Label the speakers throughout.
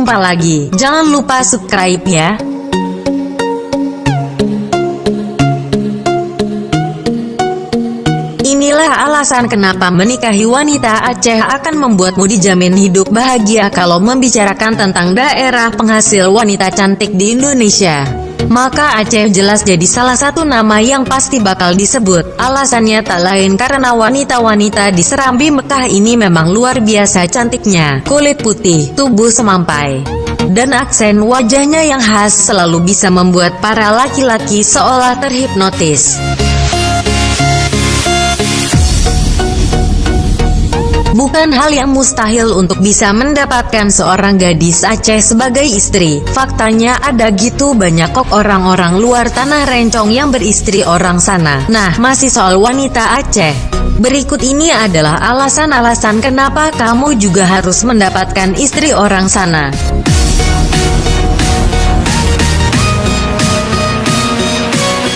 Speaker 1: jumpa lagi. Jangan lupa subscribe ya. Inilah alasan kenapa menikahi wanita Aceh akan membuatmu dijamin hidup bahagia kalau membicarakan tentang daerah penghasil wanita cantik di Indonesia. Maka Aceh jelas jadi salah satu nama yang pasti bakal disebut. Alasannya tak lain karena wanita-wanita di Serambi Mekah ini memang luar biasa cantiknya. Kulit putih, tubuh semampai, dan aksen wajahnya yang khas selalu bisa membuat para laki-laki seolah terhipnotis. Bukan hal yang mustahil untuk bisa mendapatkan seorang gadis Aceh sebagai istri. Faktanya ada gitu banyak kok orang-orang luar tanah rencong yang beristri orang sana. Nah, masih soal wanita Aceh. Berikut ini adalah alasan-alasan kenapa kamu juga harus mendapatkan istri orang sana.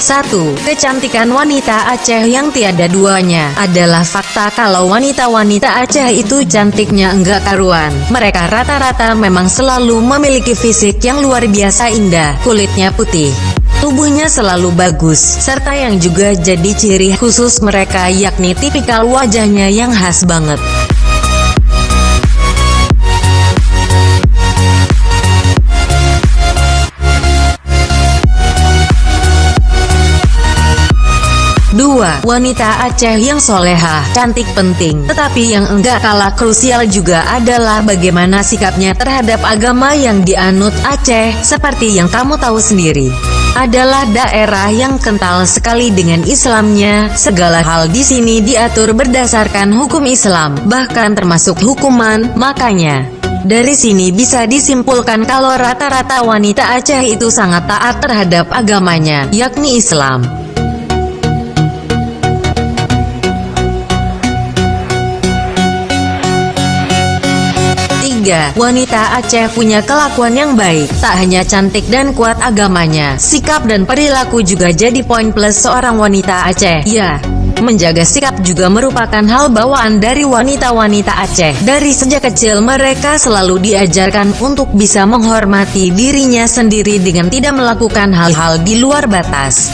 Speaker 1: 1. Kecantikan wanita Aceh yang tiada duanya. Adalah fakta kalau wanita-wanita Aceh itu cantiknya enggak karuan. Mereka rata-rata memang selalu memiliki fisik yang luar biasa indah. Kulitnya putih, tubuhnya selalu bagus, serta yang juga jadi ciri khusus mereka yakni tipikal wajahnya yang khas banget. 2. Wanita Aceh yang soleha. Cantik penting, tetapi yang enggak kalah krusial juga adalah bagaimana sikapnya terhadap agama yang dianut Aceh. Seperti yang kamu tahu sendiri, adalah daerah yang kental sekali dengan Islamnya. Segala hal di sini diatur berdasarkan hukum Islam, bahkan termasuk hukuman. Makanya dari sini bisa disimpulkan kalau rata-rata wanita Aceh itu sangat taat terhadap agamanya, yakni Islam. 3. Wanita Aceh punya kelakuan yang baik. Tak hanya cantik dan kuat agamanya, sikap dan perilaku juga jadi poin plus seorang wanita Aceh. Ya, menjaga sikap juga merupakan hal bawaan dari wanita-wanita Aceh. Dari sejak kecil mereka selalu diajarkan untuk bisa menghormati dirinya sendiri dengan tidak melakukan hal-hal di luar batas.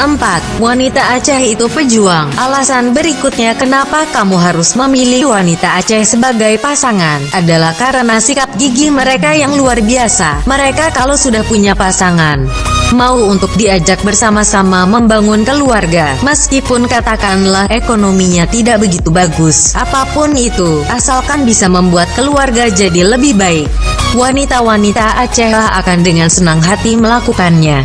Speaker 1: 4. Wanita Aceh itu pejuang. Alasan berikutnya kenapa kamu harus memilih wanita Aceh sebagai pasangan adalah karena sikap gigih mereka yang luar biasa. Mereka kalau sudah punya pasangan, mau untuk diajak bersama-sama membangun keluarga, meskipun katakanlah ekonominya tidak begitu bagus, apapun itu, asalkan bisa membuat keluarga jadi lebih baik, wanita-wanita Aceh akan dengan senang hati melakukannya.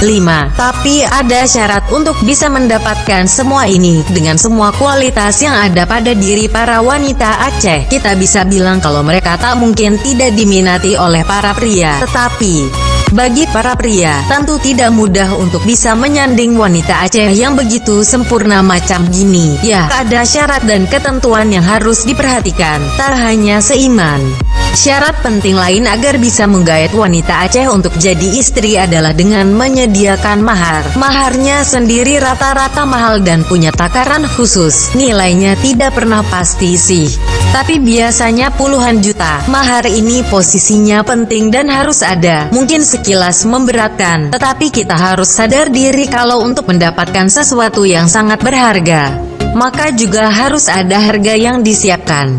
Speaker 1: 5. Tapi ada syarat untuk bisa mendapatkan semua ini. Dengan semua kualitas yang ada pada diri para wanita Aceh, kita bisa bilang kalau mereka tak mungkin tidak diminati oleh para pria. Tetapi bagi para pria, tentu tidak mudah untuk bisa menyanding wanita Aceh yang begitu sempurna macam gini. Ya, ada syarat dan ketentuan yang harus diperhatikan. Tak hanya seiman, syarat penting lain agar bisa menggait wanita Aceh untuk jadi istri adalah dengan menyediakan mahar. Maharnya sendiri rata-rata mahal dan punya takaran khusus. Nilainya tidak pernah pasti sih, tapi biasanya puluhan juta. Mahar ini posisinya penting dan harus ada. Mungkin sekilas memberatkan, tetapi kita harus sadar diri kalau untuk mendapatkan sesuatu yang sangat berharga, maka juga harus ada harga yang disiapkan.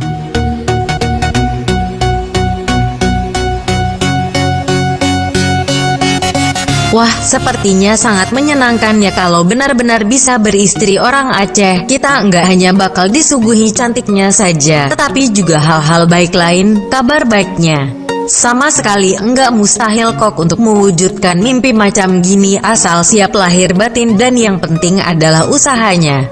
Speaker 1: Wah, sepertinya sangat menyenangkan ya kalau benar-benar bisa beristri orang Aceh. Kita enggak hanya bakal disuguhi cantiknya saja, tetapi juga hal-hal baik lain. Kabar baiknya, sama sekali enggak mustahil kok untuk mewujudkan mimpi macam gini asal siap lahir batin dan yang penting adalah usahanya.